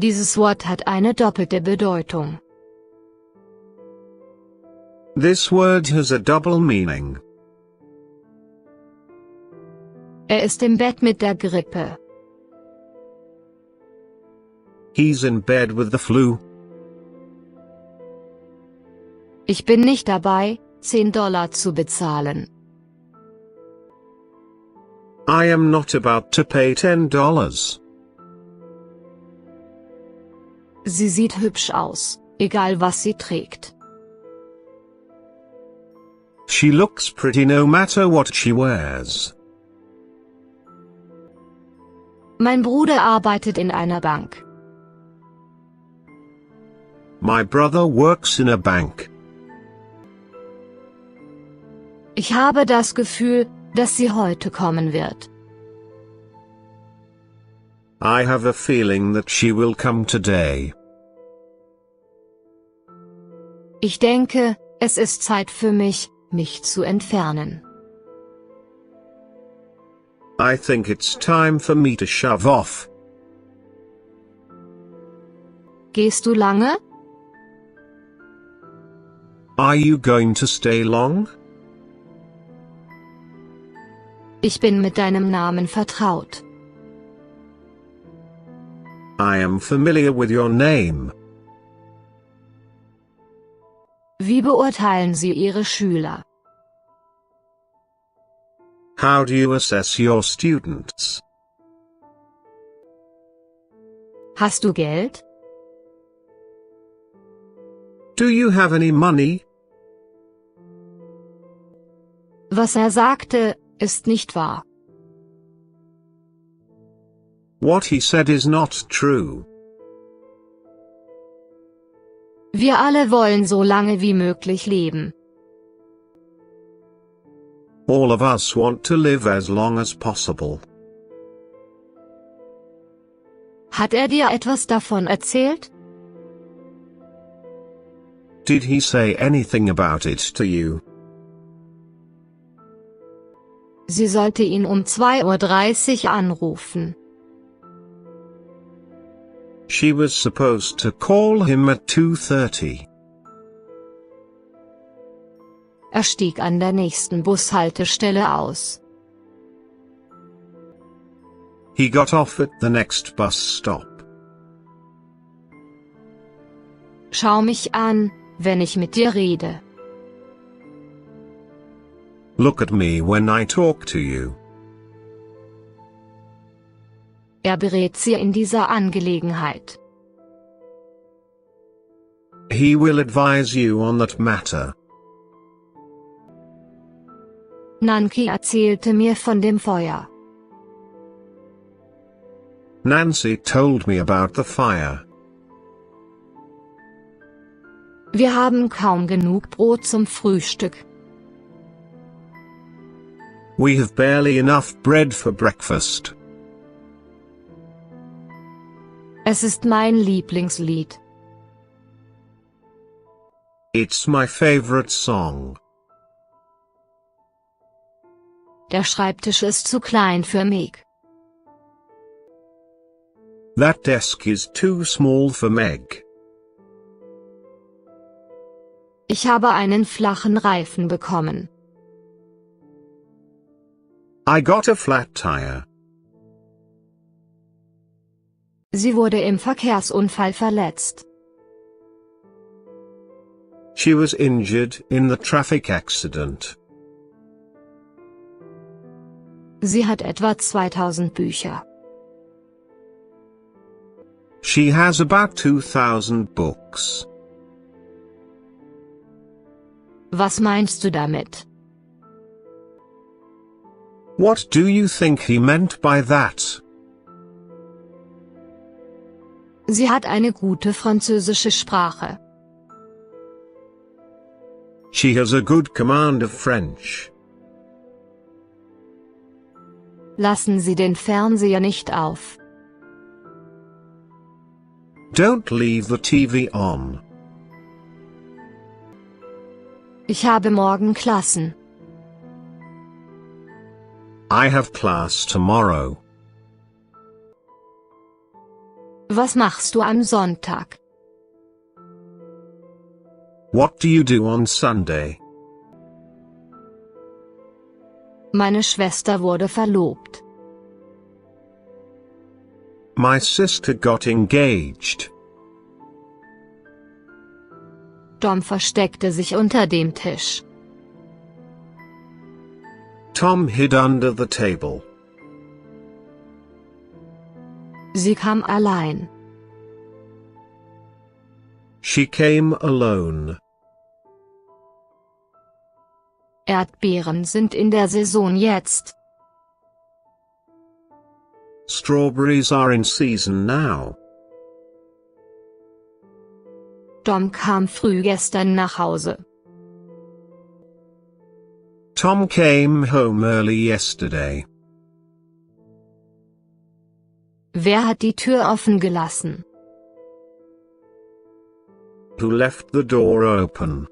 Dieses Wort hat eine doppelte Bedeutung. This word has a double meaning. Er ist im Bett mit der Grippe. He's in bed with the flu. Ich bin nicht dabei, $10 zu bezahlen. I am not about to pay $10. Sie sieht hübsch aus, egal was sie trägt. She looks pretty no matter what she wears. Mein Bruder arbeitet in einer Bank. My brother works in a bank. Ich habe das Gefühl, dass sie heute kommen wird. I have a feeling that she will come today. Ich denke, es ist Zeit für mich, mich zu entfernen. I think it's time for me to shove off. Gehst du lange? Are you going to stay long? Ich bin mit deinem Namen vertraut. I am familiar with your name. Wie beurteilen Sie Ihre Schüler? How do you assess your students? Hast du Geld? Do you have any money? Was er sagte, ist nicht wahr. What he said is not true. Wir alle wollen so lange wie möglich leben. All of us want to live as long as possible. Hat er dir etwas davon erzählt? Did he say anything about it to you? Sie sollte ihn um 2:30 Uhr anrufen. She was supposed to call him at 2:30. Er stieg an der nächsten Bushaltestelle aus. He got off at the next bus stop. Schau mich an, wenn ich mit dir rede. Look at me when I talk to you. Er berät sie in dieser Angelegenheit. He will advise you on that matter. Nanki erzählte mir von dem Feuer. Nancy told me about the fire. Wir haben kaum genug Brot zum Frühstück. We have barely enough bread for breakfast. Es ist mein Lieblingslied. It's my favorite song. Der Schreibtisch ist zu klein für mich. That desk is too small for Meg. Ich habe einen flachen Reifen bekommen. I got a flat tire. Sie wurde im Verkehrsunfall verletzt. She was injured in the traffic accident. Sie hat etwa 2000 Bücher. She has about 2000 books. Was meinst du damit? What do you think he meant by that? Sie hat eine gute französische Sprache. She has a good command of French. Lassen Sie den Fernseher nicht auf. Don't leave the TV on. Ich habe morgen Klassen. I have class tomorrow. Was machst du am Sonntag? What do you do on Sunday? Meine Schwester wurde verlobt. My sister got engaged. Tom versteckte sich unter dem Tisch. Tom hid under the table. Sie kam allein. She came alone. Erdbeeren sind in der Saison jetzt. Strawberries are in season now. Tom kam früh gestern nach Hause. Tom came home early yesterday. Wer hat die Tür offen gelassen? Who left the door open?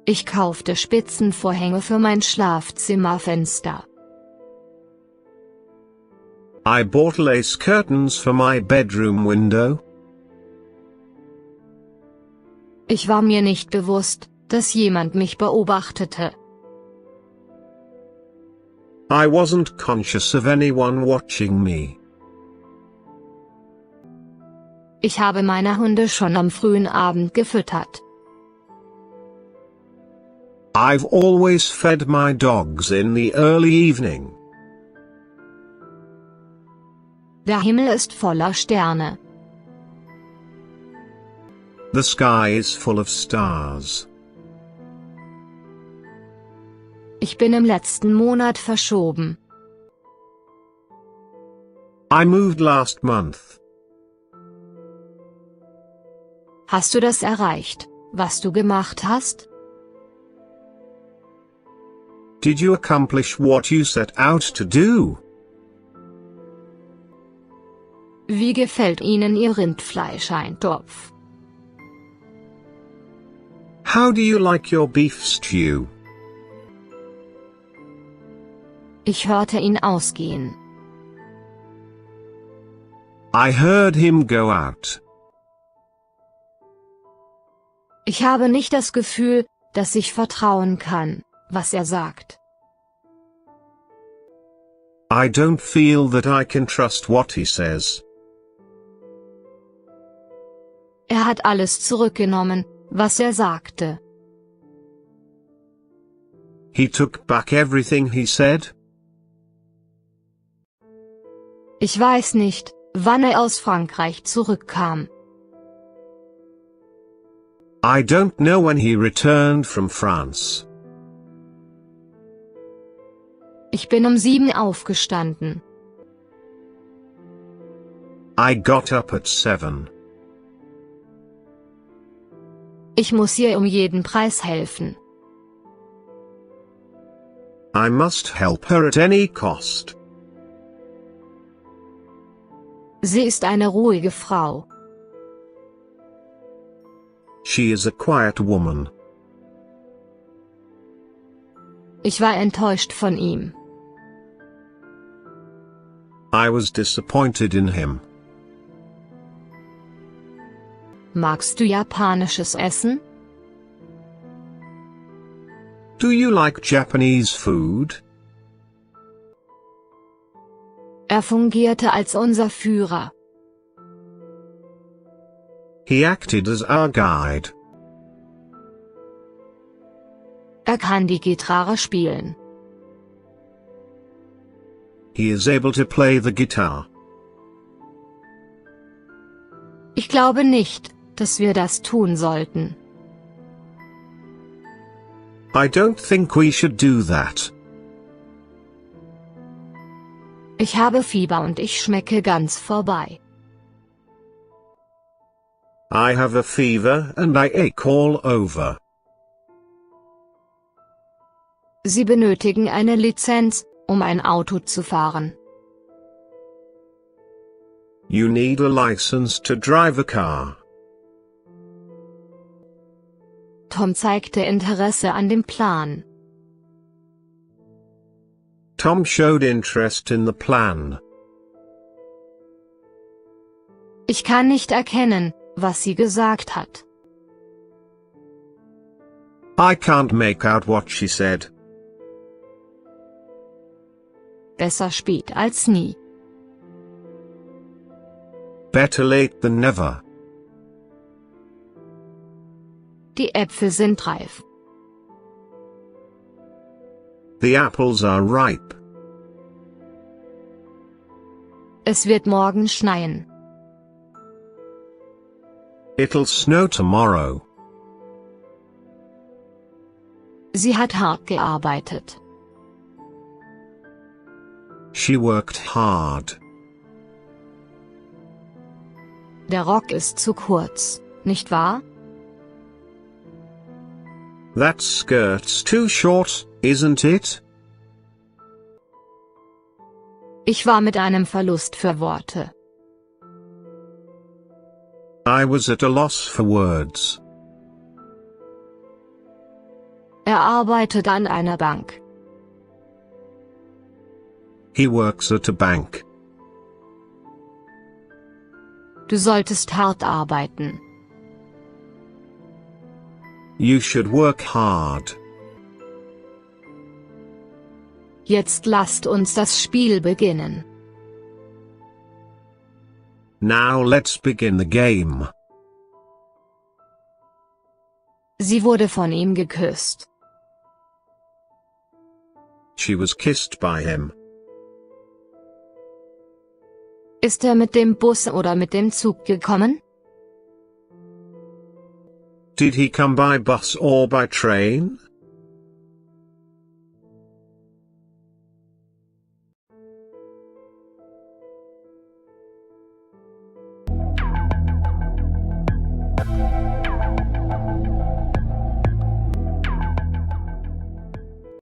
Ich kaufte Spitzenvorhänge für mein Schlafzimmerfenster. I bought lace curtains for my bedroom window. Ich war mir nicht bewusst, dass jemand mich beobachtete. I wasn't conscious of anyone watching me. Ich habe meine Hunde schon am frühen Abend gefüttert. I've always fed my dogs in the early evening. Der Himmel ist voller Sterne. The sky is full of stars. Ich bin im letzten Monat verschoben. I moved last month. Hast du das erreicht, was du gemacht hast? Did you accomplish what you set out to do? Wie gefällt Ihnen Ihr Rindfleischeintopf? How do you like your beef stew? Ich hörte ihn ausgehen. I heard him go out. Ich habe nicht das Gefühl, dass ich vertrauen kann, was er sagt. I don't feel that I can trust what he says. Er hat alles zurückgenommen, was er sagte. He took back everything he said. Ich weiß nicht, wann er aus Frankreich zurückkam. I don't know when he returned from France. Ich bin um 7 aufgestanden. I got up at 7. Ich muss ihr um jeden Preis helfen. I must help her at any cost. Sie ist eine ruhige Frau. She is a quiet woman. Ich war enttäuscht von ihm. I was disappointed in him. Magst du japanisches Essen? Do you like Japanese food? Er fungierte als unser Führer. He acted as our guide. Er kann die Gitarre spielen. He is able to play the guitar. Ich glaube nicht, dass wir das tun sollten. I don't think we should do that. Ich habe Fieber und ich schmecke ganz vorbei. I have a fever and I ache all over. Sie benötigen eine Lizenz, um ein Auto zu fahren. You need a license to drive a car. Tom zeigte Interesse an dem Plan. Tom showed interest in the plan. Ich kann nicht erkennen, was sie gesagt hat. I can't make out what she said. Besser spät als nie. Better late than never. Die Äpfel sind reif. The apples are ripe. Es wird morgen schneien. It'll snow tomorrow. Sie hat hart gearbeitet. She worked hard. Der Rock ist zu kurz, nicht wahr? That skirt's too short, isn't it? Ich war mit einem Verlust für Worte. I was at a loss for words. Er arbeitet an einer Bank. He works at a bank. Du solltest hart arbeiten. You should work hard. Jetzt lasst uns das Spiel beginnen. Now let's begin the game. Sie wurde von ihm geküsst. She was kissed by him. Ist er mit dem Bus oder mit dem Zug gekommen? Did he come by bus or by train?